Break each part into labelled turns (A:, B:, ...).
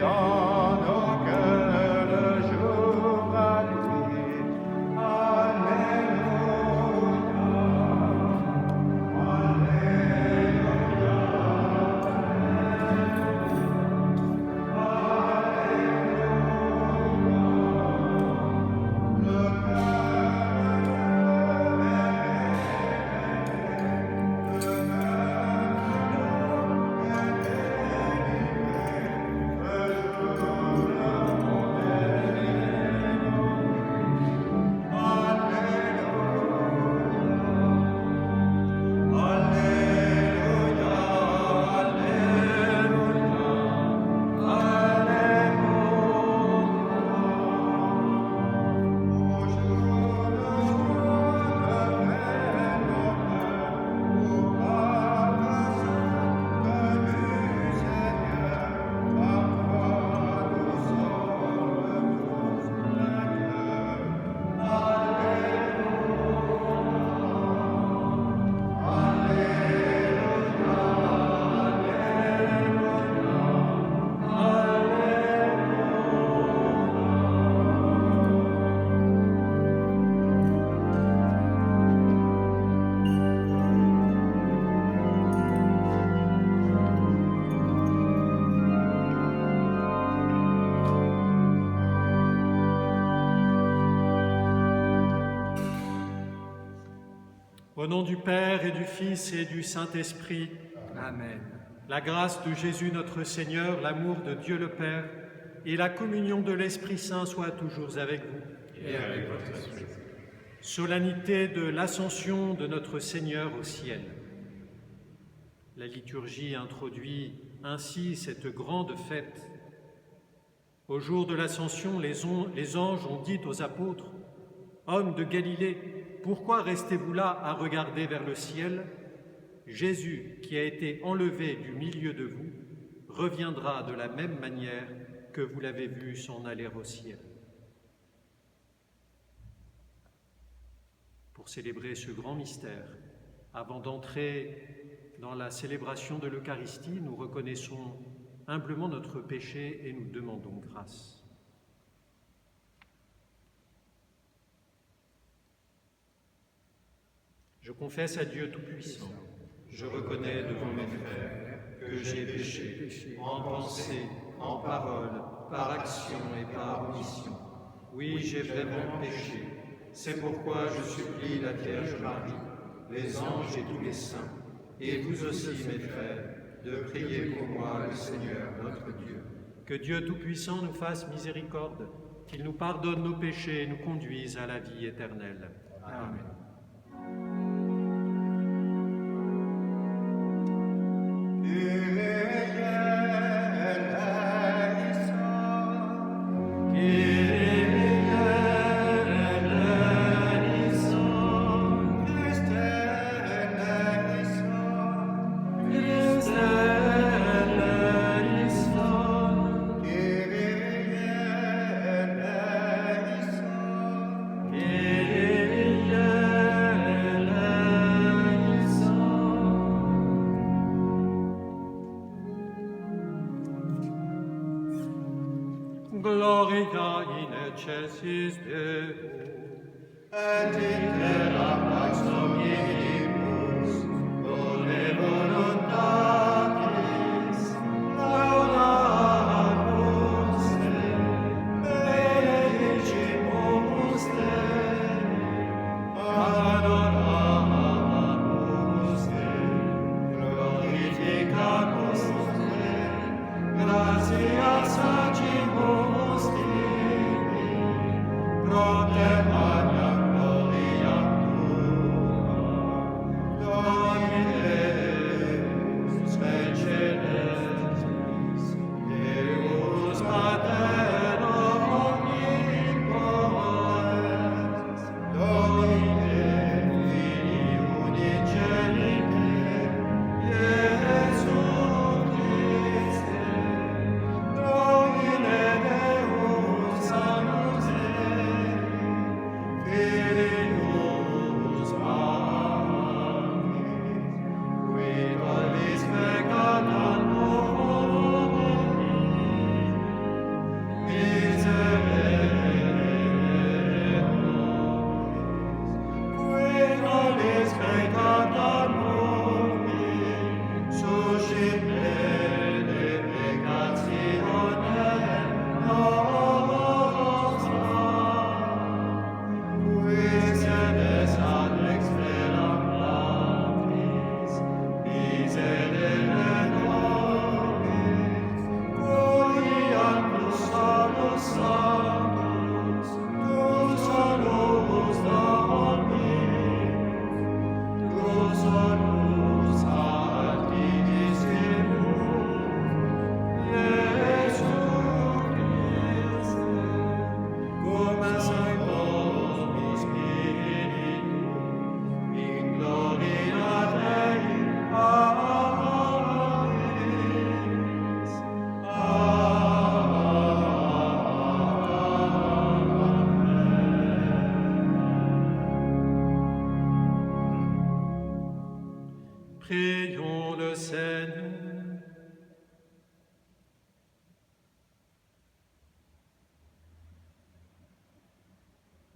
A: dans nos cœurs le jour à lui. Alléluia,
B: Au nom du Père et du Fils et du Saint-Esprit,
C: Amen.
B: la grâce de Jésus notre Seigneur, l'amour de Dieu le Père et la communion de l'Esprit Saint soient toujours avec vous.
C: Et avec votre esprit.
B: Solennité de l'ascension de notre Seigneur au ciel. La liturgie introduit ainsi cette grande fête. Au jour de l'ascension, les anges ont dit aux apôtres: « Hommes de Galilée, pourquoi restez-vous là à regarder vers le ciel? Jésus, qui a été enlevé du milieu de vous, reviendra de la même manière que vous l'avez vu s'en aller au ciel. » Pour célébrer ce grand mystère, avant d'entrer dans la célébration de l'Eucharistie, nous reconnaissons humblement notre péché et nous demandons grâce. Je confesse à Dieu Tout-Puissant, je reconnais devant mes frères que j'ai péché en pensée, en parole, par action et par omission. Oui, j'ai vraiment péché. C'est pourquoi je supplie la Vierge Marie, les anges et tous les saints, et vous aussi, mes frères, de prier pour moi le Seigneur notre Dieu. Que Dieu Tout-Puissant nous fasse miséricorde, qu'il nous pardonne nos péchés et nous conduise à la vie éternelle. Amen. Gloria in excelsis Deo,
A: et iterum pax omnibus, bone voluntatis, laudamus te, benedicimus te, adoramus te, glorificamus te, gratias agimus tibi, pro te magna gloria tua.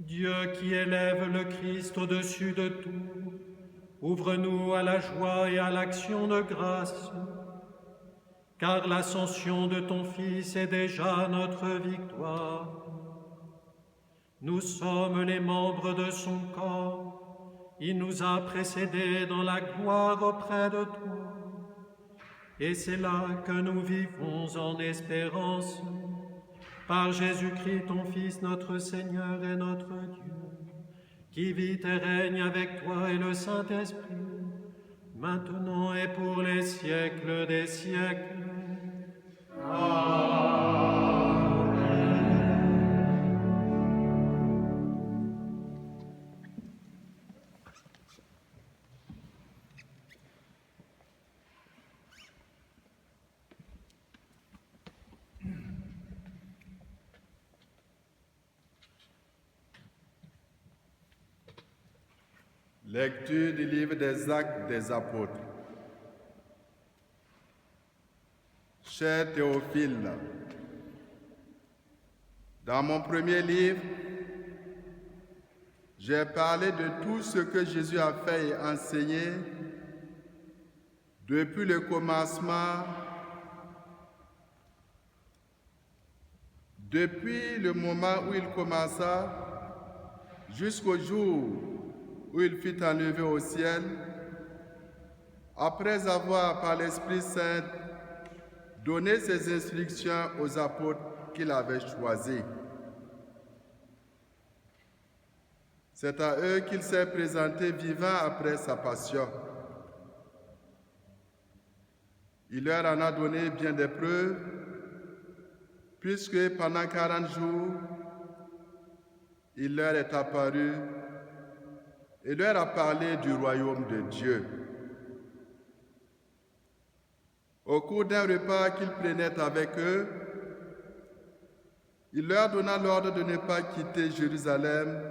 B: Dieu qui élève le Christ au-dessus de tout, ouvre-nous à la joie et à l'action de grâce, car l'ascension de ton Fils est déjà notre victoire. Nous sommes les membres de son corps, il nous a précédés dans la gloire auprès de toi. Et c'est là que nous vivons en espérance, par Jésus-Christ, ton Fils, notre Seigneur et notre Dieu, qui vit et règne avec toi et le Saint-Esprit, maintenant et pour les siècles des siècles.
A: Lecture du livre des Actes des Apôtres. Cher Théophile, dans mon premier livre, j'ai parlé de tout ce que Jésus a fait et enseigné depuis le commencement, depuis le moment où il commença jusqu'au jour où il fut enlevé au ciel, après avoir par l'Esprit Saint donné ses instructions aux apôtres qu'il avait choisis. C'est à eux qu'il s'est présenté vivant après sa passion. Il leur en a donné bien des preuves, puisque pendant 40 jours, il leur est apparu et leur a parlé du royaume de Dieu. Au cours d'un repas qu'il prenait avec eux, il leur donna l'ordre de ne pas quitter Jérusalem,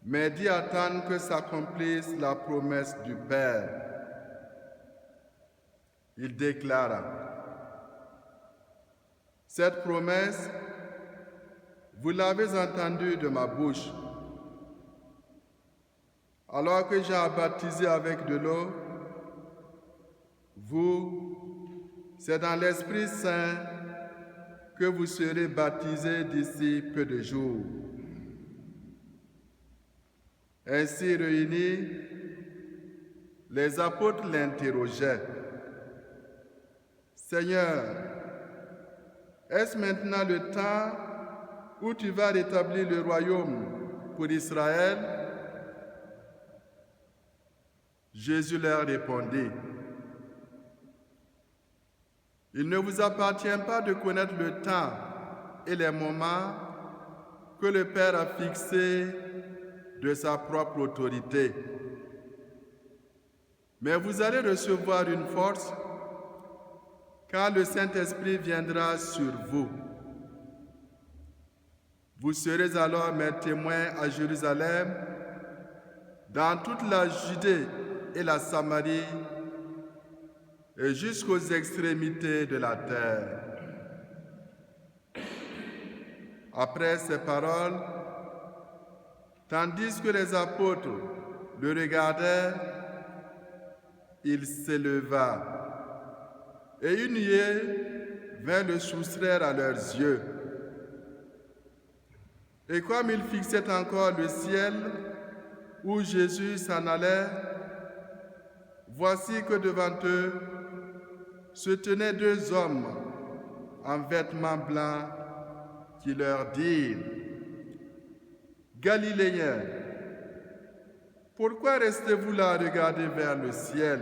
A: mais d'y attendre que s'accomplisse la promesse du Père. Il déclara: « Cette promesse, vous l'avez entendue de ma bouche. Alors que Jean a baptisé avec de l'eau, vous, c'est dans l'Esprit Saint que vous serez baptisés d'ici peu de jours. » Ainsi réunis, les apôtres l'interrogeaient: « Seigneur, est-ce maintenant le temps où tu vas rétablir le royaume pour Israël ?» Jésus leur répondit: « Il ne vous appartient pas de connaître le temps et les moments que le Père a fixés de sa propre autorité. Mais vous allez recevoir une force quand le Saint-Esprit viendra sur vous. Vous serez alors mes témoins à Jérusalem, dans toute la Judée et la Samarie, et jusqu'aux extrémités de la terre. » Après ces paroles, tandis que les apôtres le regardaient, il s'éleva, et une nuée vint le soustraire à leurs yeux. Et comme ils fixaient encore le ciel où Jésus s'en allait, voici que devant eux se tenaient deux hommes en vêtements blancs qui leur dirent: « Galiléens, pourquoi restez-vous là à regarder vers le ciel?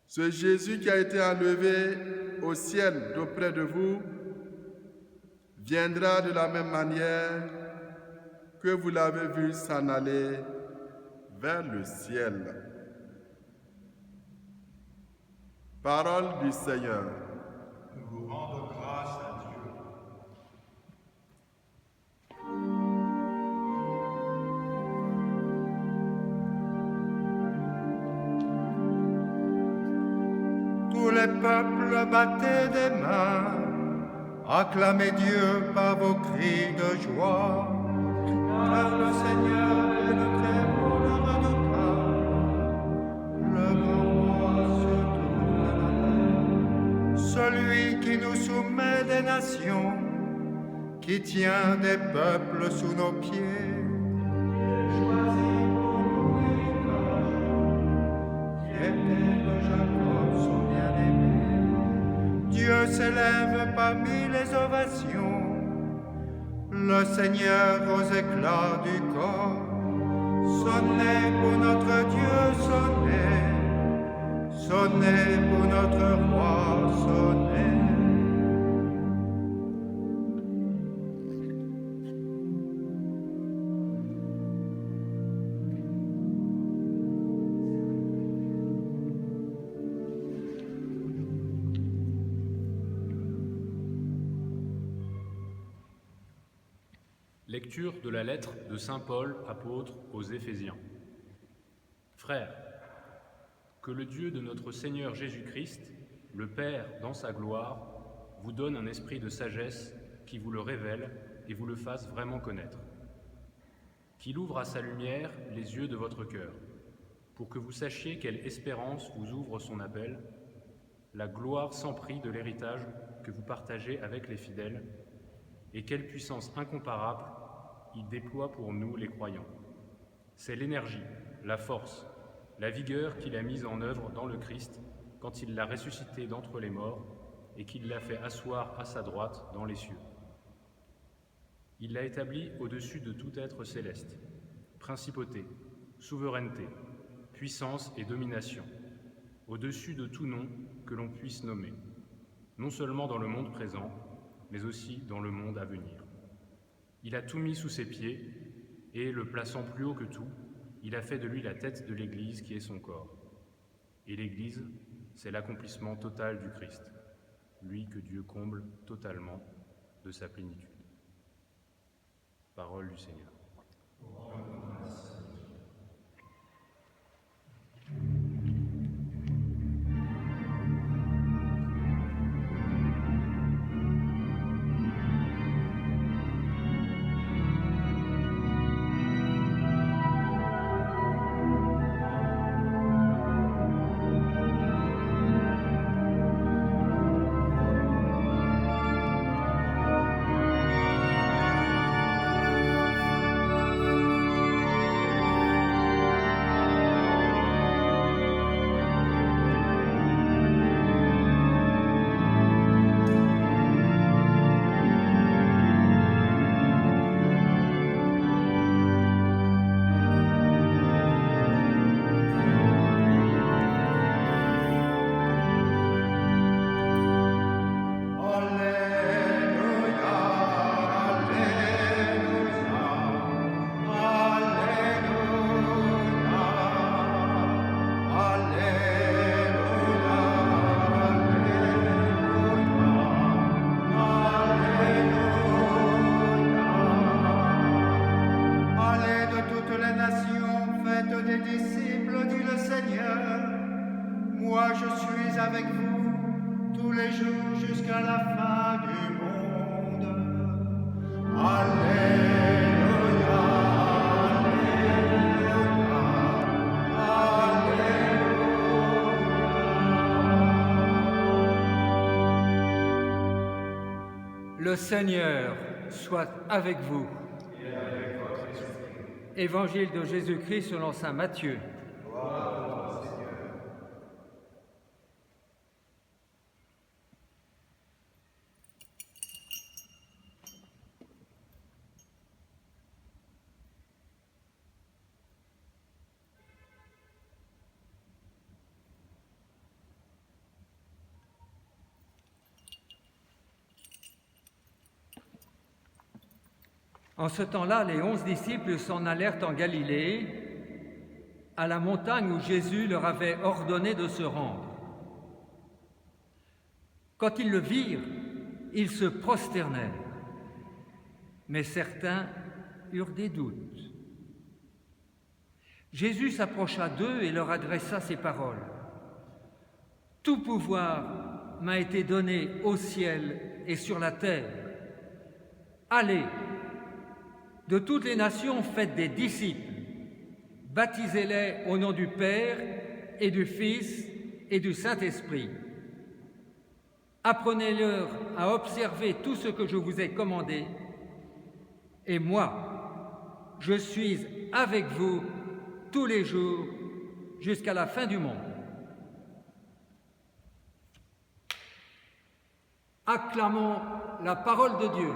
A: Ce Jésus qui a été enlevé au ciel d'auprès de vous viendra de la même manière que vous l'avez vu s'en aller vers le ciel. » Parole du Seigneur.
D: Nous vous rendons grâce à Dieu. Tous les peuples battaient des mains Acclamez Dieu par vos cris de joie, car le Seigneur est le Très-Haut, le redoutable, le grand roi sur toute la terre. Celui qui nous soumet des nations, qui tient des peuples sous nos pieds. Choisi pour nous l'héritage, qui était de Jacob son bien-aimé. Dieu s'élève parmi les ovations, le Seigneur aux éclats du corps. Sonnez pour notre Dieu, sonnez, sonnez pour notre roi, sonnez.
E: Lecture de la lettre de saint Paul, apôtre aux Éphésiens. Frères, que le Dieu de notre Seigneur Jésus-Christ, le Père dans sa gloire, vous donne un esprit de sagesse qui vous le révèle et vous le fasse vraiment connaître. Qu'il ouvre à sa lumière les yeux de votre cœur, pour que vous sachiez quelle espérance vous ouvre son appel, la gloire sans prix de l'héritage que vous partagez avec les fidèles, et quelle puissance incomparable il déploie pour nous les croyants. C'est l'énergie, la force, la vigueur qu'il a mise en œuvre dans le Christ quand il l'a ressuscité d'entre les morts et qu'il l'a fait asseoir à sa droite dans les cieux. Il l'a établi au-dessus de tout être céleste, principauté, souveraineté, puissance et domination, au-dessus de tout nom que l'on puisse nommer, non seulement dans le monde présent, mais aussi dans le monde à venir. Il a tout mis sous ses pieds, et, le plaçant plus haut que tout, il a fait de lui la tête de l'Église qui est son corps. Et l'Église, c'est l'accomplissement total du Christ, lui que Dieu comble totalement de sa plénitude. Parole du Seigneur.
D: Avec vous tous les jours jusqu'à la fin du monde. Alléluia, Alléluia, Alléluia.
C: Le Seigneur soit avec vous.
D: Et avec votre esprit.
C: Évangile de Jésus-Christ selon saint Matthieu. En ce temps-là, les 11 disciples s'en allèrent en Galilée, à la montagne où Jésus leur avait ordonné de se rendre. Quand ils le virent, ils se prosternèrent, mais certains eurent des doutes. Jésus s'approcha d'eux et leur adressa ces paroles. « Tout pouvoir m'a été donné au ciel et sur la terre. Allez, de toutes les nations, faites des disciples, baptisez-les au nom du Père et du Fils et du Saint-Esprit. Apprenez-leur à observer tout ce que je vous ai commandé, et moi, je suis avec vous tous les jours jusqu'à la fin du monde. Acclamons la parole de Dieu.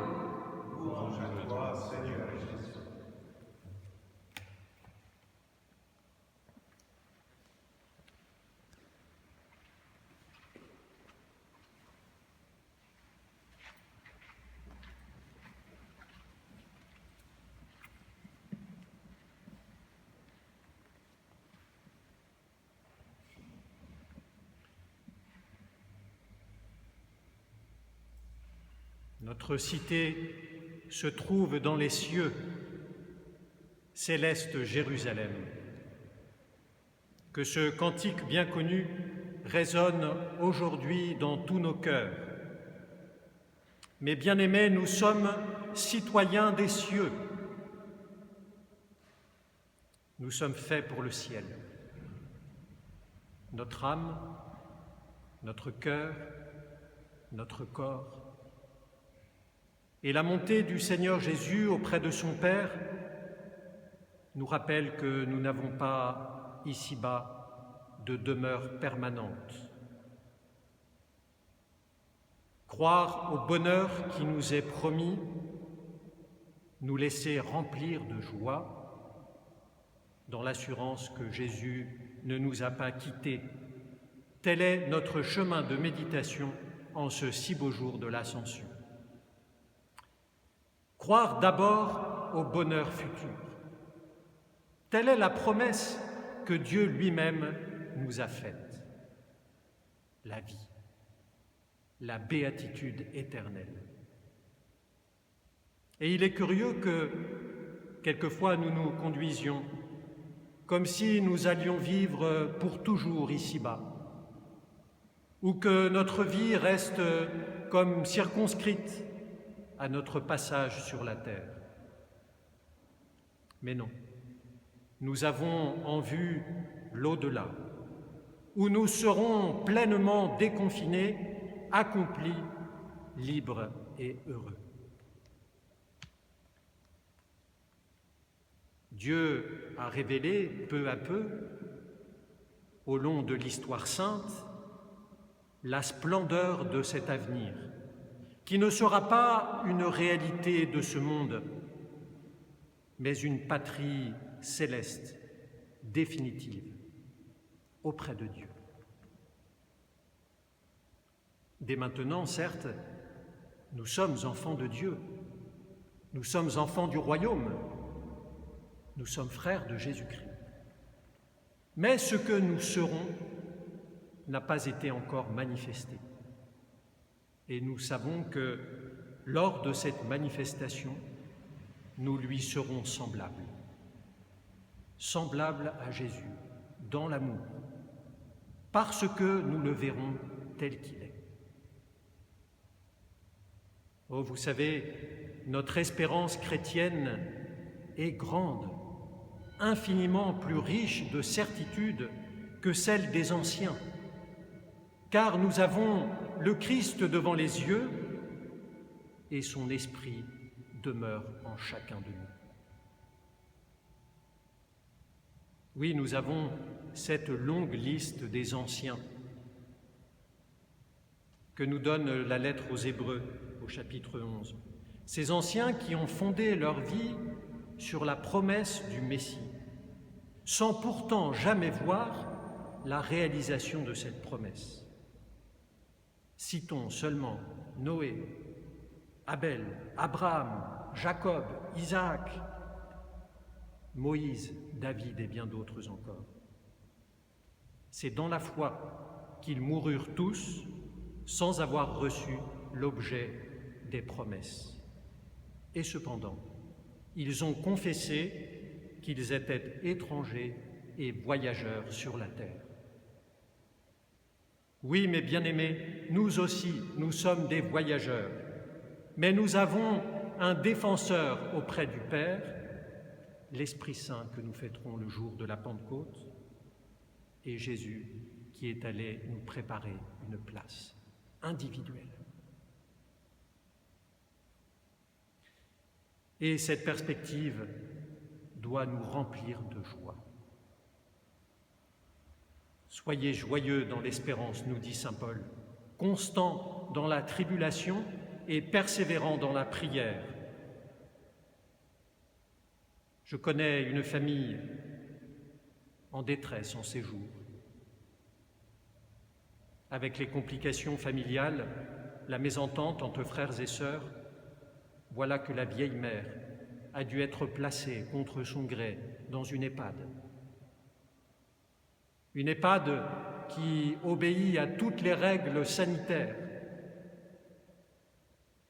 F: Louange à toi, Seigneur Jésus.
G: Notre cité se trouve dans les cieux, céleste Jérusalem. Que ce cantique bien connu résonne aujourd'hui dans tous nos cœurs. Mes bien-aimés, nous sommes citoyens des cieux. Nous sommes faits pour le ciel. Notre âme, notre cœur, notre corps. Et la montée du Seigneur Jésus auprès de son Père nous rappelle que nous n'avons pas ici-bas de demeure permanente. Croire au bonheur qui nous est promis, nous laisser remplir de joie, dans l'assurance que Jésus ne nous a pas quittés. Tel est notre chemin de méditation en ce si beau jour de l'Ascension. Croire d'abord au bonheur futur. Telle est la promesse que Dieu lui-même nous a faite. La vie, la béatitude éternelle. Et il est curieux que, quelquefois, nous nous conduisions comme si nous allions vivre pour toujours ici-bas, ou que notre vie reste comme circonscrite à notre passage sur la terre. Mais non, nous avons en vue l'au-delà, où nous serons pleinement déconfinés, accomplis, libres et heureux. Dieu a révélé peu à peu, au long de l'histoire sainte, la splendeur de cet avenir, qui ne sera pas une réalité de ce monde, mais une patrie céleste, définitive, auprès de Dieu. Dès maintenant, certes, nous sommes enfants de Dieu, nous sommes enfants du royaume, nous sommes frères de Jésus-Christ. Mais ce que nous serons n'a pas été encore manifesté. Et nous savons que lors de cette manifestation, nous lui serons semblables. Semblables à Jésus, dans l'amour, parce que nous le verrons tel qu'il est. Oh, vous savez, notre espérance chrétienne est grande, infiniment plus riche de certitudes que celle des anciens, car nous avons le Christ devant les yeux et son esprit demeure en chacun de nous. Oui, nous avons cette longue liste des anciens que nous donne la lettre aux Hébreux au chapitre 11. Ces anciens qui ont fondé leur vie sur la promesse du Messie, sans pourtant jamais voir la réalisation de cette promesse. Citons seulement Noé, Abel, Abraham, Jacob, Isaac, Moïse, David et bien d'autres encore. C'est dans la foi qu'ils moururent tous sans avoir reçu l'objet des promesses. Et cependant, ils ont confessé qu'ils étaient étrangers et voyageurs sur la terre. Oui, mes bien-aimés, nous aussi, nous sommes des voyageurs, mais nous avons un défenseur auprès du Père, l'Esprit Saint que nous fêterons le jour de la Pentecôte, et Jésus qui est allé nous préparer une place individuelle. Et cette perspective doit nous remplir de joie. Soyez joyeux dans l'espérance, nous dit saint Paul, constant dans la tribulation et persévérant dans la prière. Je connais une famille en détresse en ces jours. Avec les complications familiales, la mésentente entre frères et sœurs, voilà que la vieille mère a dû être placée contre son gré dans une EHPAD. Une EHPAD qui obéit à toutes les règles sanitaires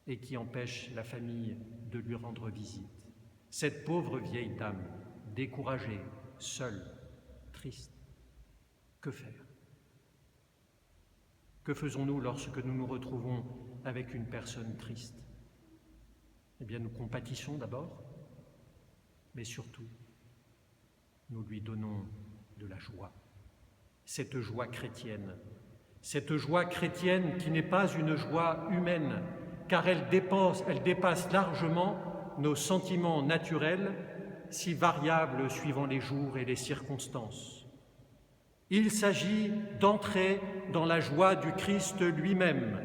G: et qui empêche la famille de lui rendre visite. Cette pauvre vieille dame, découragée, seule, triste, que faire? Que faisons-nous lorsque nous nous retrouvons avec une personne triste? Eh bien, nous compatissons d'abord, mais surtout, nous lui donnons de la joie. Cette joie chrétienne qui n'est pas une joie humaine, car elle dépasse largement nos sentiments naturels, si variables suivant les jours et les circonstances. Il s'agit d'entrer dans la joie du Christ lui-même,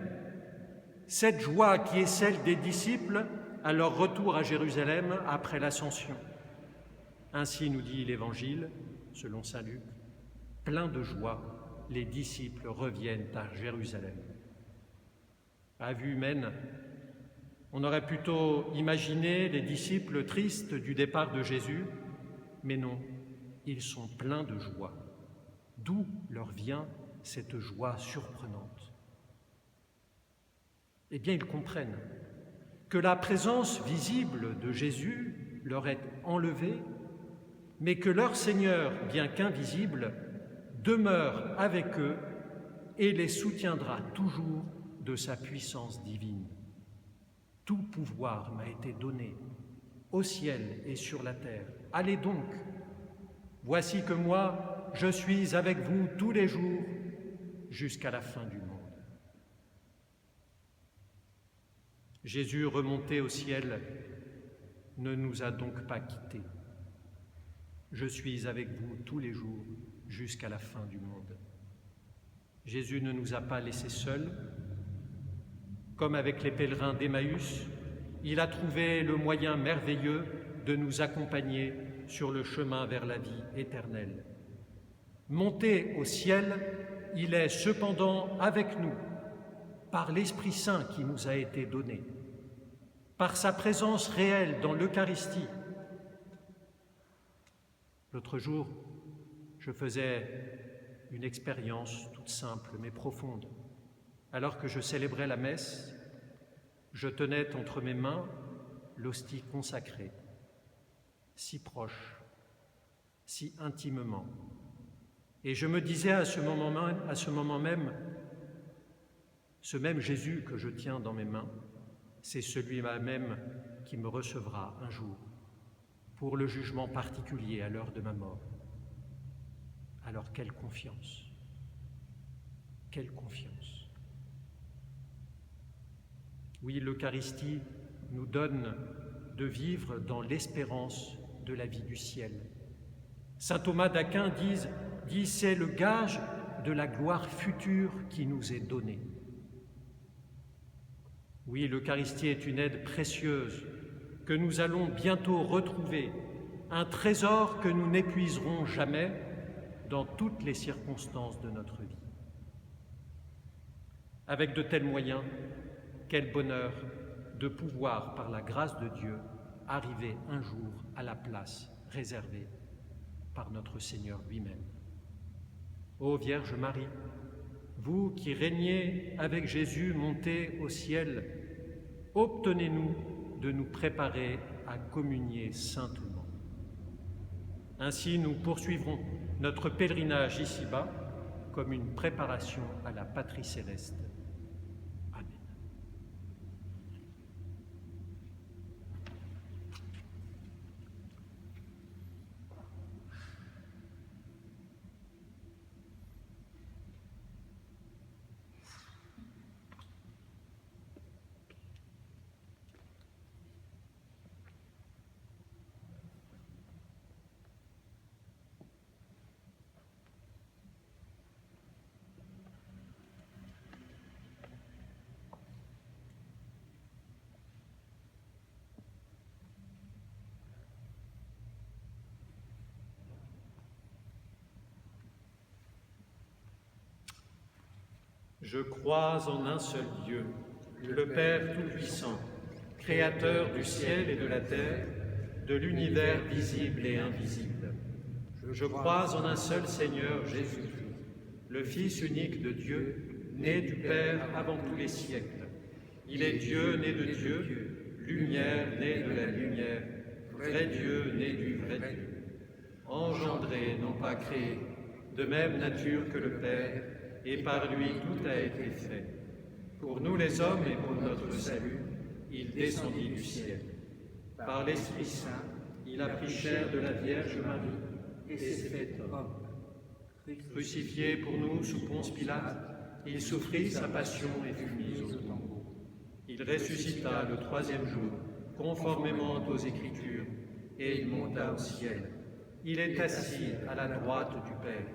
G: cette joie qui est celle des disciples à leur retour à Jérusalem après l'Ascension. Ainsi nous dit l'Évangile, selon saint Luc, plein de joie, les disciples reviennent à Jérusalem. À vue humaine, on aurait plutôt imaginé les disciples tristes du départ de Jésus, mais non, ils sont pleins de joie. D'où leur vient cette joie surprenante? Eh bien, ils comprennent que la présence visible de Jésus leur est enlevée, mais que leur Seigneur, bien qu'invisible, demeure avec eux et les soutiendra toujours de sa puissance divine. Tout pouvoir m'a été donné au ciel et sur la terre. Allez donc, voici que moi, je suis avec vous tous les jours jusqu'à la fin du monde. Jésus, remonté au ciel, ne nous a donc pas quittés. Je suis avec vous tous les jours jusqu'à la fin du monde. Jésus ne nous a pas laissés seuls. Comme avec les pèlerins d'Emmaüs, il a trouvé le moyen merveilleux de nous accompagner sur le chemin vers la vie éternelle. Monté au ciel, il est cependant avec nous, par l'Esprit Saint qui nous a été donné, par sa présence réelle dans l'Eucharistie. L'autre jour, je faisais une expérience toute simple mais profonde. Alors que je célébrais la messe, je tenais entre mes mains l'hostie consacrée, si proche, si intimement. Et je me disais à ce moment même, ce même Jésus que je tiens dans mes mains, c'est celui-là-même qui me recevra un jour pour le jugement particulier à l'heure de ma mort. Alors quelle confiance! Quelle confiance! Oui, l'Eucharistie nous donne de vivre dans l'espérance de la vie du ciel. Saint Thomas d'Aquin dit c'est le gage de la gloire future qui nous est donnée. Oui, l'Eucharistie est une aide précieuse que nous allons bientôt retrouver, un trésor que nous n'épuiserons jamais dans toutes les circonstances de notre vie. Avec de tels moyens, quel bonheur de pouvoir, par la grâce de Dieu, arriver un jour à la place réservée par notre Seigneur lui-même. Ô Vierge Marie, vous qui régnez avec Jésus monté au ciel, obtenez-nous de nous préparer à communier saintement. Ainsi, nous poursuivrons notre pèlerinage ici-bas comme une préparation à la patrie céleste. Amen.
B: Je crois en un seul Dieu, le Père Tout-Puissant, Créateur du ciel et de la terre, de l'univers visible et invisible. Je crois en un seul Seigneur Jésus-Christ, le Fils unique de Dieu, né du Père avant tous les siècles. Il est Dieu né de Dieu, lumière née de la lumière, vrai Dieu né du vrai Dieu. Engendré, non pas créé, de même nature que le Père, et par lui tout a été fait. Pour nous les hommes et pour notre salut, il descendit du ciel. Par l'Esprit Saint, il a pris chair de la Vierge Marie et s'est fait homme. Crucifié pour nous sous Ponce Pilate, il souffrit sa passion et fut mis au tombeau. Il ressuscita le troisième jour, conformément aux Écritures, et il monta au ciel. Il est assis à la droite du Père.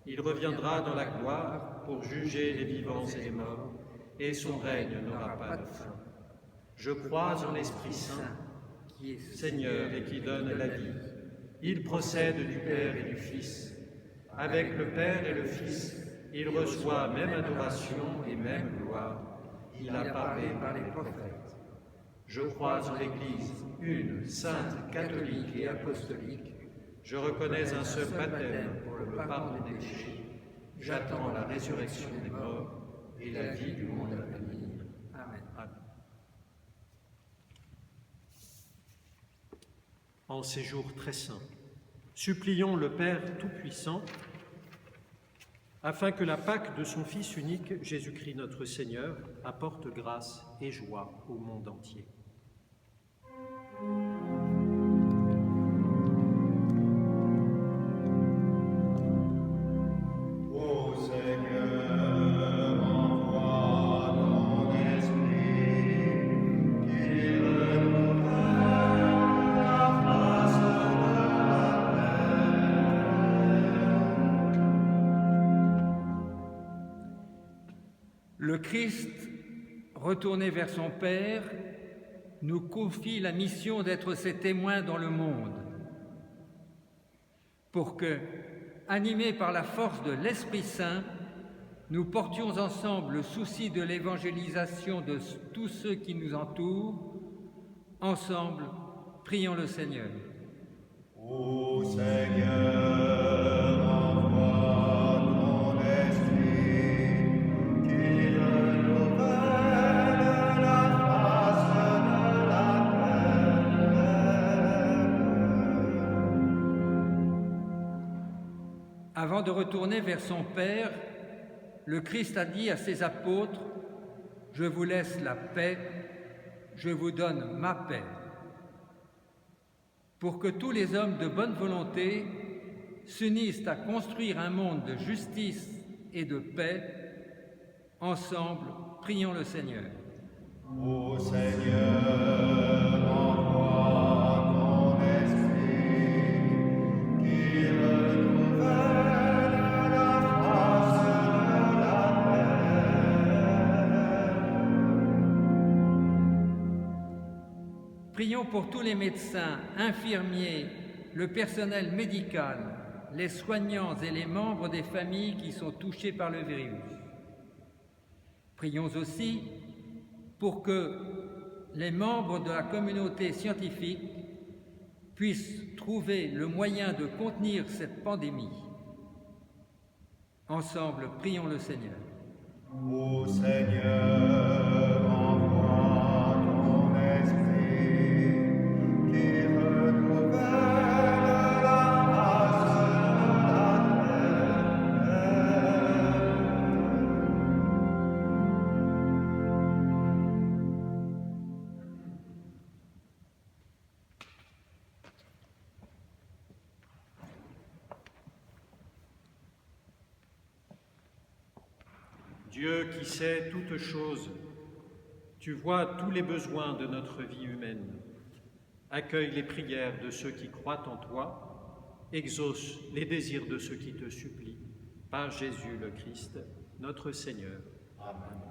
B: Il reviendra dans la gloire pour juger les vivants et les morts, et son règne n'aura pas de fin. Je crois en l'Esprit Saint, qui est Seigneur et qui donne la vie. Il procède du Père et du Fils. Avec le Père et le Fils, il reçoit même adoration et même gloire. Il a parlé par les prophètes. Je crois en l'Église, une, sainte, catholique et apostolique. Je reconnais un seul baptême pour le pardon des péchés. J'attends la résurrection des morts et la vie du monde à venir. Amen.
G: Amen. En ces jours très saints, supplions le Père Tout-Puissant afin que la Pâque de son Fils unique, Jésus-Christ notre Seigneur, apporte grâce et joie au monde entier.
C: Le Christ, retourné vers son Père, nous confie la mission d'être ses témoins dans le monde, pour que, animés par la force de l'Esprit Saint, nous portions ensemble le souci de l'évangélisation de tous ceux qui nous entourent. Ensemble, prions le Seigneur.
D: Ô Seigneur, envoie ton esprit, qui renouvelle la face de la terre.
C: Avant de retourner vers son Père, le Christ a dit à ses apôtres : « Je vous laisse la paix, je vous donne ma paix. » Pour que tous les hommes de bonne volonté s'unissent à construire un monde de justice et de paix, ensemble, prions le Seigneur.
D: Ô Seigneur, envoie ton esprit, qui renouvelle la face de la terre.
C: Prions pour tous les médecins, infirmiers, le personnel médical, les soignants et les membres des familles qui sont touchés par le virus. Prions aussi pour que les membres de la communauté scientifique puissent trouver le moyen de contenir cette pandémie. Ensemble, prions le Seigneur.
D: Ô Seigneur, envoie ton esprit, qui renouvelle la face de la terre.
G: Dieu qui sais toutes choses, tu vois tous les besoins de notre vie humaine. Accueille les prières de ceux qui croient en toi, exauce les désirs de ceux qui te supplient, par Jésus le Christ, notre Seigneur.
F: Amen.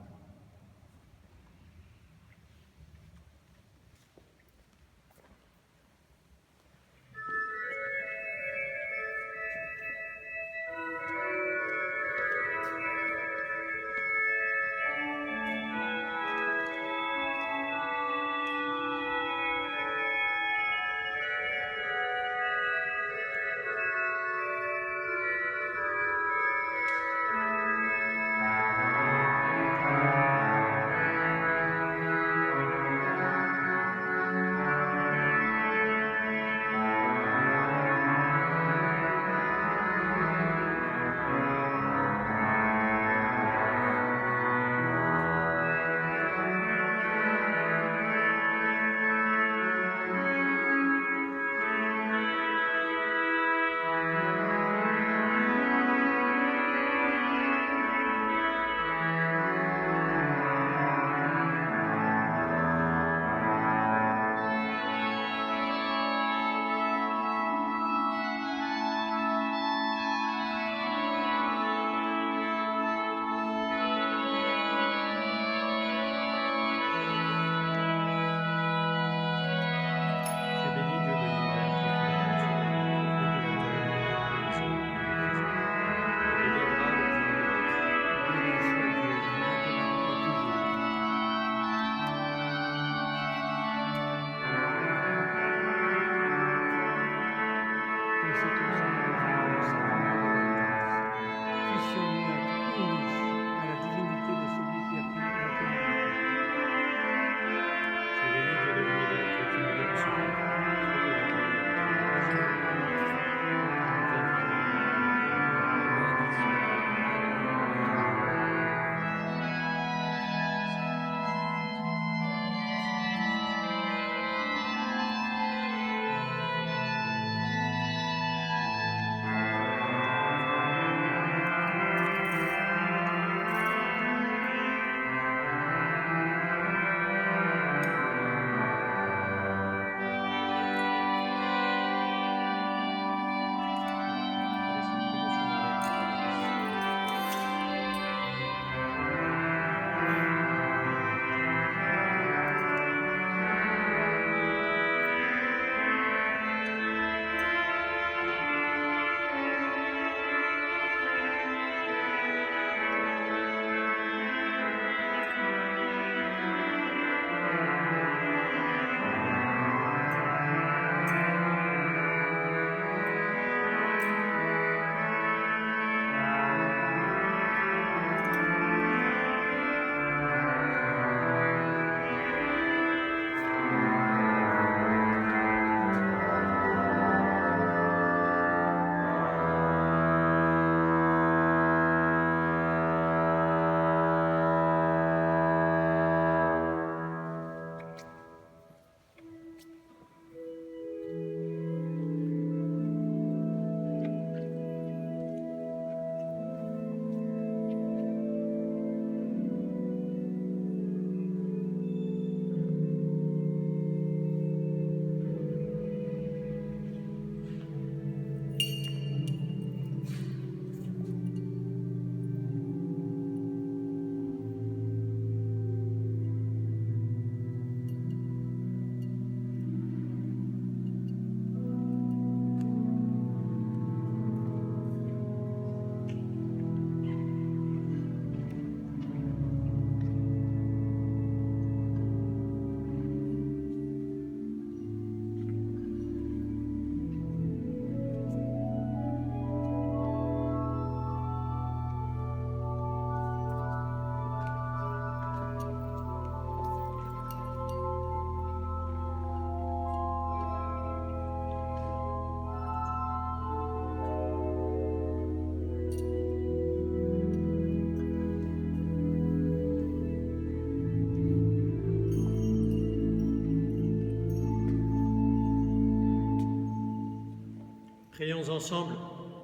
G: Prions ensemble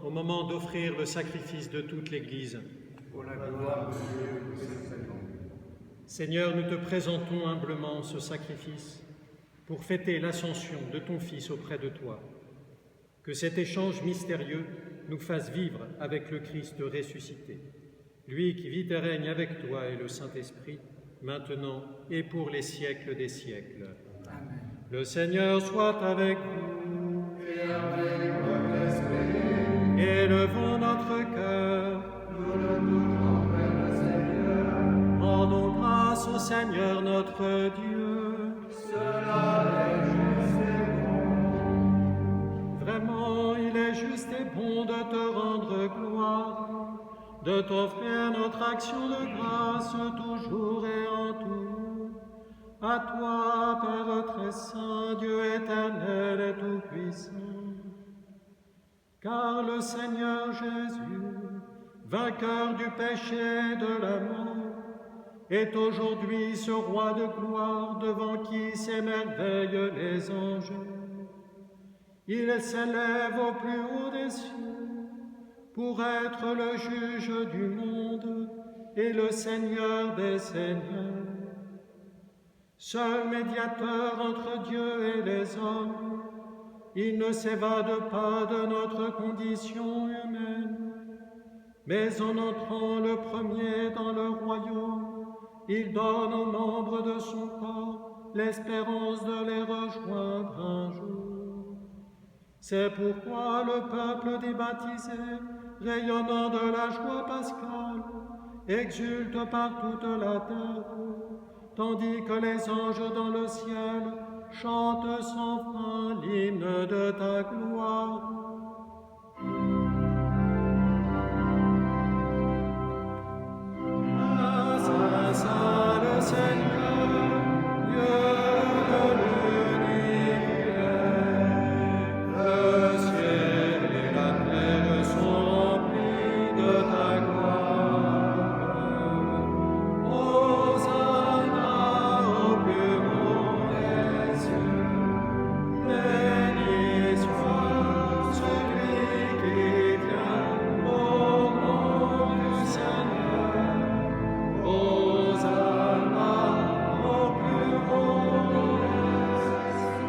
G: au moment d'offrir le sacrifice de toute l'Église.
F: pour la gloire de Dieu et de ses saints.
G: Seigneur, nous te présentons humblement ce sacrifice pour fêter l'ascension de ton Fils auprès de toi. Que cet échange mystérieux nous fasse vivre avec le Christ ressuscité, lui qui vit et règne avec toi et le Saint-Esprit, maintenant et pour les siècles des siècles. Amen. Le Seigneur soit avec vous.
A: Et avec votre esprit.
G: Élevons notre cœur.
A: Nous le tournons vers le Seigneur.
G: Rendons grâce au Seigneur notre Dieu.
A: Cela est juste et bon.
G: Vraiment, il est juste et bon de te rendre gloire, de t'offrir notre action de grâce toujours et en tout. À toi, Père très saint, Dieu éternel et tout-puissant. Car le Seigneur Jésus, vainqueur du péché et de la mort, est aujourd'hui ce roi de gloire devant qui s'émerveillent les anges. Il s'élève au plus haut des cieux pour être le juge du monde et le Seigneur des seigneurs. Seul médiateur entre Dieu et les hommes, il ne s'évade pas de notre condition humaine, mais en entrant le premier dans le royaume, il donne aux membres de son corps l'espérance de les rejoindre un jour. C'est pourquoi le peuple des baptisés, rayonnant de la joie pascale, exulte par toute la terre, tandis que les anges dans le ciel chantent sans fin l'hymne de ta gloire. Saint, saint le Seigneur, Dieu de l'univers, le ciel et la terre sont remplis de ta gloire. Hosanna au plus haut des cieux, béni soit celui qui vient au nom du Seigneur. Hosanna au plus haut des cieux.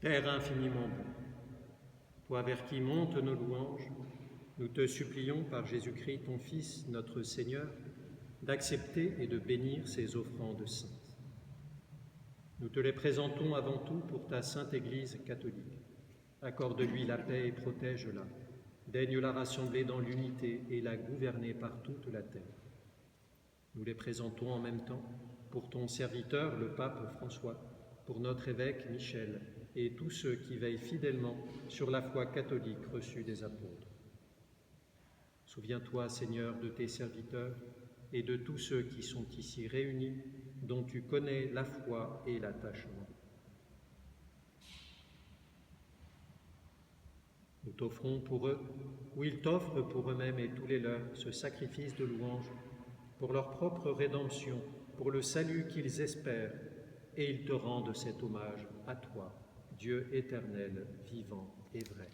G: Père infiniment bon, toi vers qui montent nos louanges, nous te supplions par Jésus-Christ, ton Fils, notre Seigneur, d'accepter et de bénir ces offrandes saintes. Nous te les présentons avant tout pour ta sainte Église catholique. Accorde-lui la paix et protège-la. Daigne la rassembler dans l'unité et la gouverner par toute la terre. Nous les présentons en même temps pour ton serviteur, le pape François, pour notre évêque Michel et tous ceux qui veillent fidèlement sur la foi catholique reçue des apôtres. Souviens-toi, Seigneur, de tes serviteurs et de tous ceux qui sont ici réunis, dont tu connais la foi et l'attachement. Nous t'offrons pour eux, ou ils t'offrent pour eux-mêmes et tous les leurs, ce sacrifice de louange, pour leur propre rédemption, pour le salut qu'ils espèrent, et ils te rendent cet hommage à toi, Dieu éternel, vivant et vrai.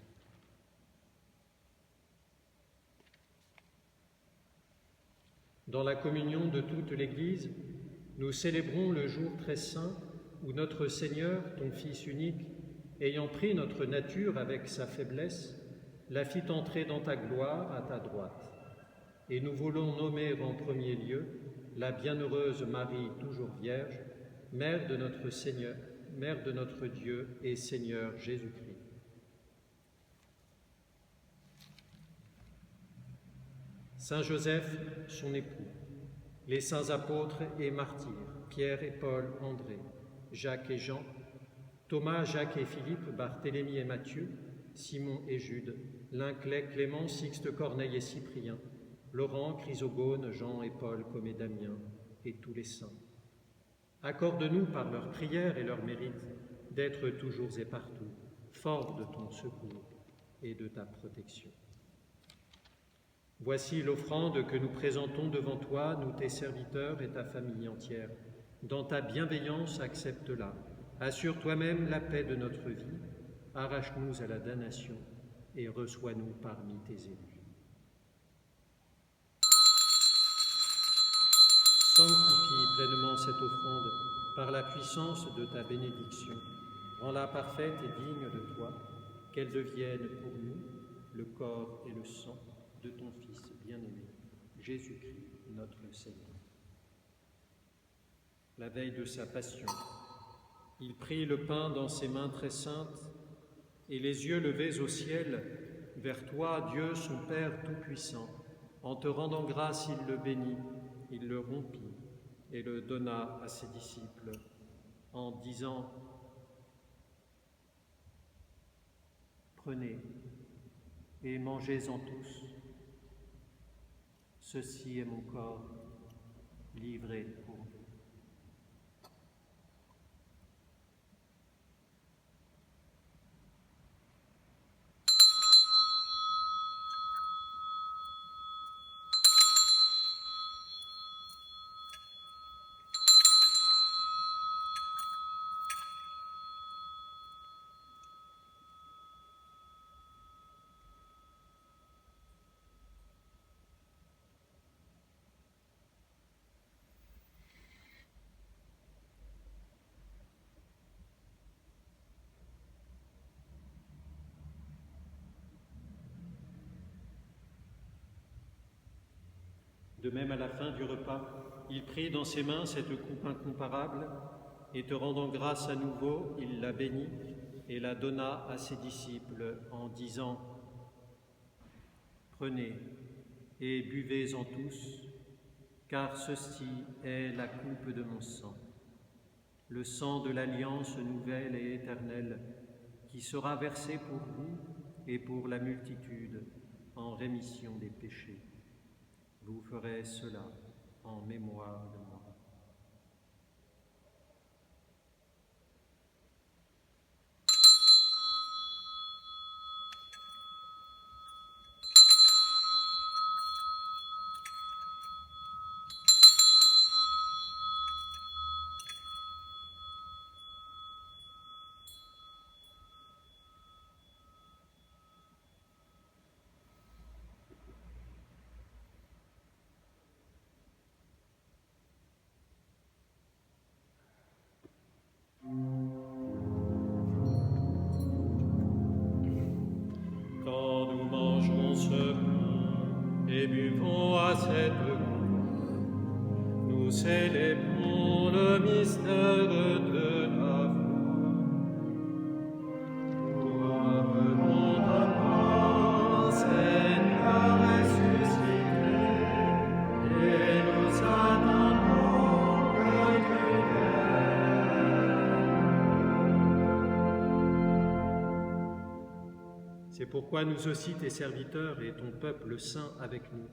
G: Dans la communion de toute l'Église, nous célébrons le jour très saint où notre Seigneur, ton Fils unique, ayant pris notre nature avec sa faiblesse, la fit entrer dans ta gloire à ta droite. Et nous voulons nommer en premier lieu la bienheureuse Marie, toujours vierge, mère de notre Seigneur, mère de notre Dieu et Seigneur Jésus-Christ. Saint Joseph, son époux, les saints apôtres et martyrs, Pierre et Paul, André, Jacques et Jean, Thomas, Jacques et Philippe, Barthélemy et Matthieu, Simon et Jude, Linclay, Clément, Sixte, Corneille et Cyprien, Laurent, Chrysogone, Jean et Paul, comme et Damien, et tous les saints. Accorde-nous par leurs prières et leurs mérites d'être toujours et partout forts de ton secours et de ta protection. Voici l'offrande que nous présentons devant toi, nous tes serviteurs et ta famille entière. Dans ta bienveillance, accepte-la. Assure toi-même la paix de notre vie. Arrache-nous à la damnation et reçois-nous parmi tes élus. Sanctifie pleinement cette offrande par la puissance de ta bénédiction. Rends-la parfaite et digne de toi, qu'elle devienne pour nous le corps et le sang de ton Fils bien-aimé, Jésus-Christ, notre Seigneur. La veille de sa passion, il prit le pain dans ses mains très saintes et les yeux levés au ciel, vers toi, Dieu, son Père Tout-Puissant. En te rendant grâce, il le bénit, il le rompit et le donna à ses disciples en disant : « Prenez et mangez-en tous. Ceci est mon corps livré pour vous. » De même, à la fin du repas, il prit dans ses mains cette coupe incomparable, et te rendant grâce à nouveau, il la bénit et la donna à ses disciples en disant : « Prenez et buvez-en tous, car ceci est la coupe de mon sang, le sang de l'alliance nouvelle et éternelle, qui sera versé pour vous et pour la multitude en rémission des péchés. Vous ferez cela en mémoire de moi. » Quand nous mangeons ce pain et buvons à cette coupe, nous célébrons le mystère de la foi. Nous appelons ta mort, Seigneur ressuscité, et nous attendons que tu viennes. C'est pourquoi nous aussi, tes serviteurs et ton peuple saint avec nous,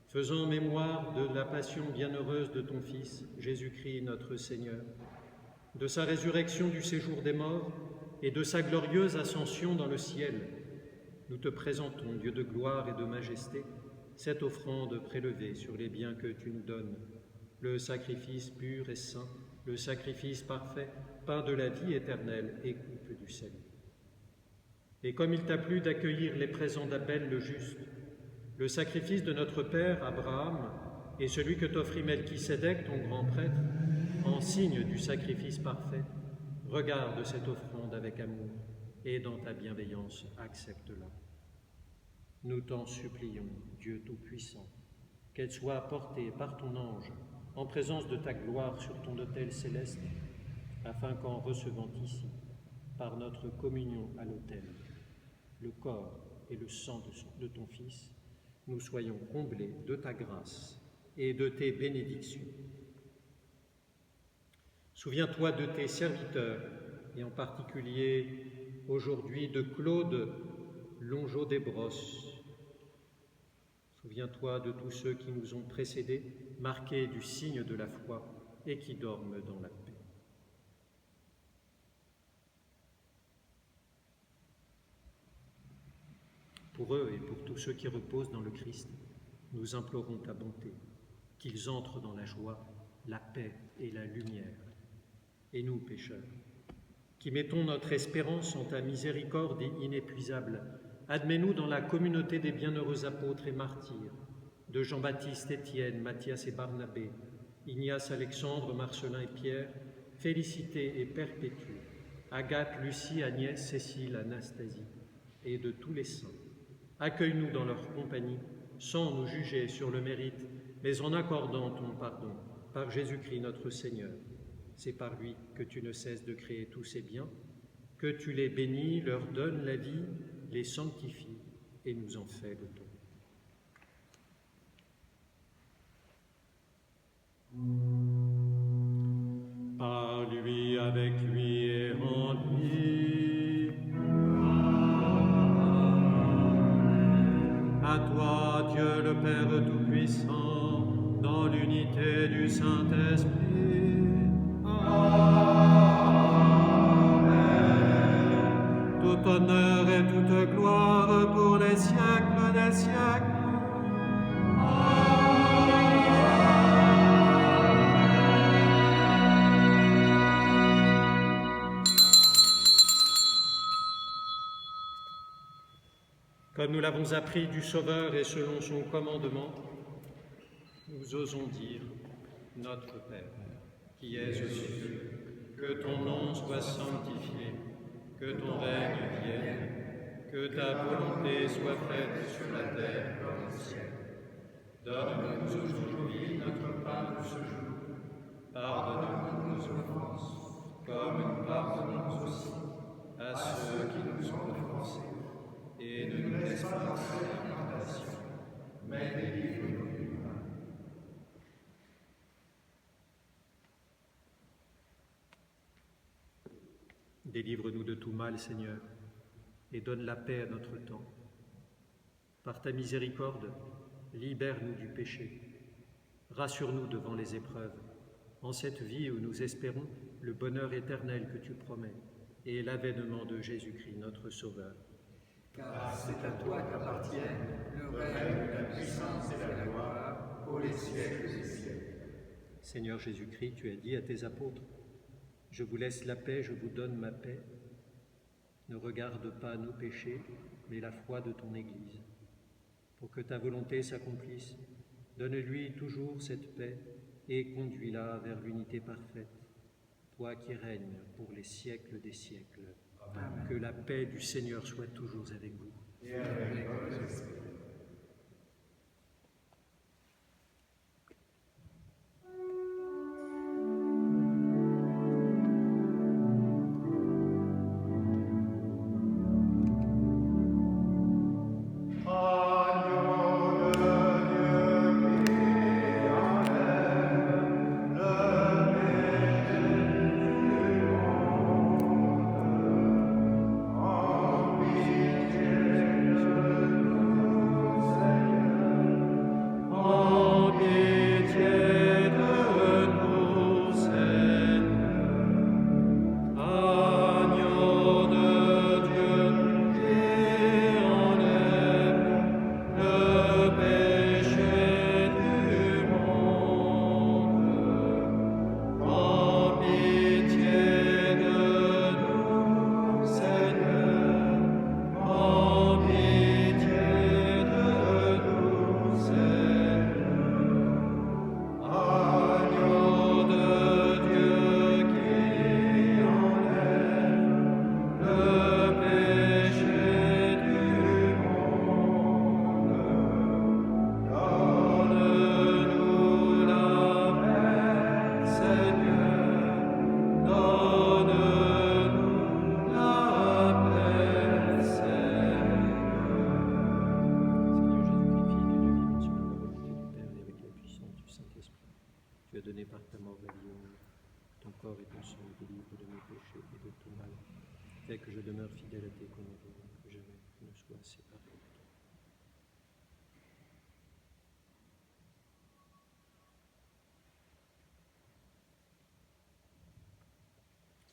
G: faisons mémoire de la passion bienheureuse de ton Fils, Jésus-Christ notre Seigneur, de sa résurrection du séjour des morts et de sa glorieuse ascension dans le ciel. Nous te présentons, Dieu de gloire et de majesté, cette offrande prélevée sur les biens que tu nous donnes, le sacrifice pur et saint, le sacrifice parfait, pain de la vie éternelle et coupe du salut. Et comme il t'a plu d'accueillir les présents d'Abel le juste, le sacrifice de notre père Abraham et celui que t'offrit Melchisédek, ton grand prêtre, en signe du sacrifice parfait, regarde cette offrande avec amour et dans ta bienveillance accepte-la. Nous t'en supplions, Dieu Tout-Puissant, qu'elle soit portée par ton ange en présence de ta gloire sur ton autel céleste, afin qu'en recevant ici, par notre communion à l'autel, le corps et le sang de ton Fils, nous soyons comblés de ta grâce et de tes bénédictions. Souviens-toi de tes serviteurs, et en particulier aujourd'hui de Claude Longeau-Desbrosses. Souviens-toi de tous ceux qui nous ont précédés, marqués du signe de la foi et qui dorment dans la paix. Pour eux et pour tous ceux qui reposent dans le Christ, nous implorons ta bonté, qu'ils entrent dans la joie, la paix et la lumière. Et nous, pécheurs, qui mettons notre espérance en ta miséricorde inépuisable, admets-nous dans la communauté des bienheureux apôtres et martyrs, de Jean-Baptiste, Étienne, Matthias et Barnabé, Ignace, Alexandre, Marcelin et Pierre, Félicité et Perpétue, Agathe, Lucie, Agnès, Cécile, Anastasie, et de tous les saints. Accueille-nous dans leur compagnie, sans nous juger sur le mérite, mais en accordant ton pardon, par Jésus-Christ notre Seigneur. C'est par lui que tu ne cesses de créer tous ces biens, que tu les bénis, leur donnes la vie, les sanctifies et nous en fais le don. Par lui, avec lui et en lui. À toi, Dieu le Père Tout-Puissant, dans l'unité du Saint-Esprit. Amen. Tout honneur et toute gloire pour les siècles des siècles. Comme nous l'avons appris du Sauveur et selon son commandement, nous osons dire, Notre Père, qui es aux cieux, que ton nom soit sanctifié, que ton règne vienne, que ta volonté soit faite sur la terre comme au ciel. Donne-nous aujourd'hui notre pain de ce jour. Pardonne-nous nos offenses, comme nous pardonnons aussi à ceux qui nous ont offensés. Et ne nous laisse pas entrer en tentation, mais délivre-nous du mal. Délivre-nous de tout mal, Seigneur, et donne la paix à notre temps. Par ta miséricorde, libère-nous du péché. Rassure-nous devant les épreuves, en cette vie où nous espérons le bonheur éternel que tu promets, et l'avènement de Jésus-Christ, notre Sauveur.
F: Car c'est à toi qu'appartiennent le règne, la puissance et la gloire pour les siècles des siècles.
G: Seigneur Jésus-Christ, tu as dit à tes apôtres, « Je vous laisse la paix, je vous donne ma paix. Ne regarde pas nos péchés, mais la foi de ton Église. Pour que ta volonté s'accomplisse, donne-lui toujours cette paix et conduis-la vers l'unité parfaite, toi qui règnes pour les siècles des siècles. Amen. Que la paix du Seigneur soit toujours avec vous.
F: Et avec votre esprit.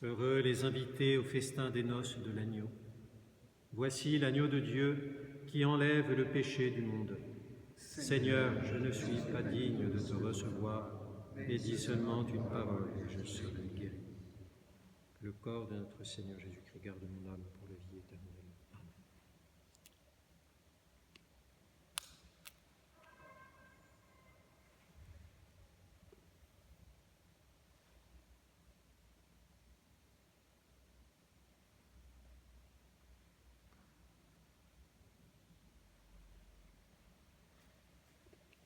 G: Heureux les invités au festin des noces de l'agneau. Voici l'agneau de Dieu qui enlève le péché du monde. Seigneur, je ne suis pas digne de te recevoir, mais dis seulement une parole et je serai guéri. Que le corps de notre Seigneur Jésus-Christ garde mon âme pour la vie éternelle. Amen.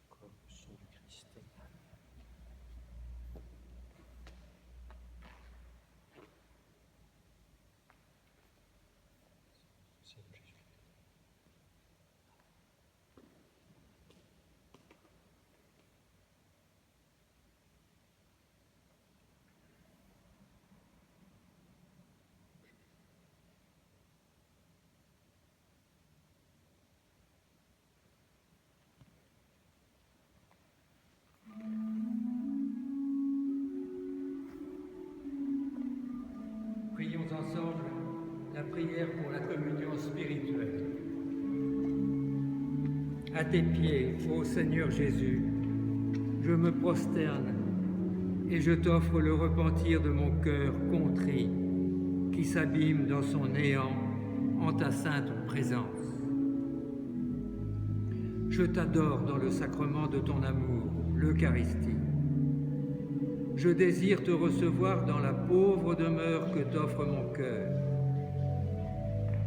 G: Corps et sang du Christ. Seigneur Jésus.
C: Prions ensemble la prière pour la communion spirituelle. À tes pieds, ô Seigneur Jésus, je me prosterne et je t'offre le repentir de mon cœur contrit qui s'abîme dans son néant en ta sainte présence. Je t'adore dans le sacrement de ton amour, l'Eucharistie. Je désire te recevoir dans la pauvre demeure que t'offre mon cœur.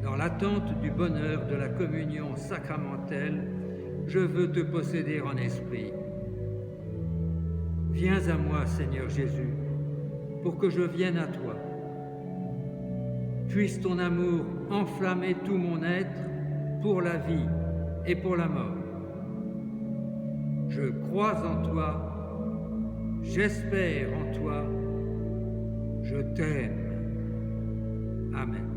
C: Dans l'attente du bonheur de la communion sacramentelle, je veux te posséder en esprit. Viens à moi, Seigneur Jésus, pour que je vienne à toi. Puisse ton amour enflammer tout mon être pour la vie et pour la mort. Je crois en toi. J'espère en toi, je t'aime. Amen.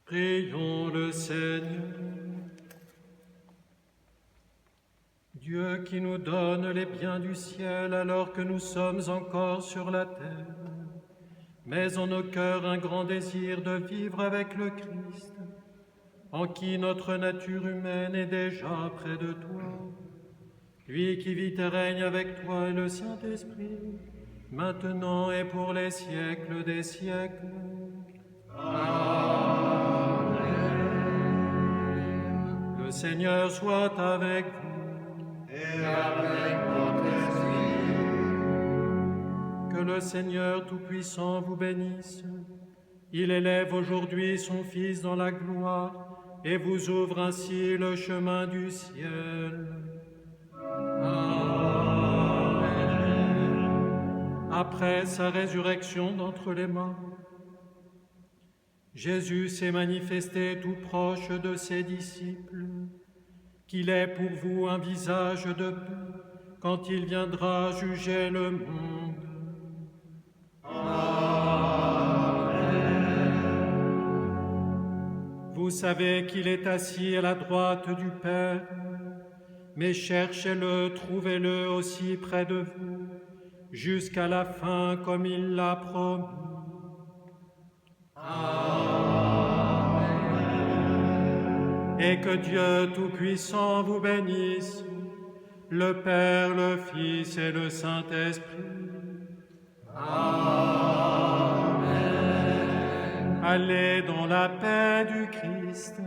H: Prions le Seigneur. Dieu qui nous donne les biens du ciel alors que nous sommes encore sur la terre, mets en nos cœurs un grand désir de vivre avec le Christ, en qui notre nature humaine est déjà près de toi. Lui qui vit et règne avec toi et le Saint-Esprit, maintenant et pour les siècles des siècles. Amen. Le Seigneur soit avec vous.
D: Et avec votre esprit.
H: Que le Seigneur Tout-Puissant vous bénisse. Il élève aujourd'hui son Fils dans la gloire et vous ouvre ainsi le chemin du ciel. Amen. Après sa résurrection d'entre les morts, Jésus s'est manifesté tout proche de ses disciples, qu'il est pour vous un visage de paix quand il viendra juger le monde. Amen. Vous savez qu'il est assis à la droite du Père, mais cherchez-le, trouvez-le aussi près de vous, jusqu'à la fin comme il l'a promis. Amen. Et que Dieu Tout-Puissant vous bénisse, le Père, le Fils et le Saint-Esprit. Amen. Allez dans la paix du Christ.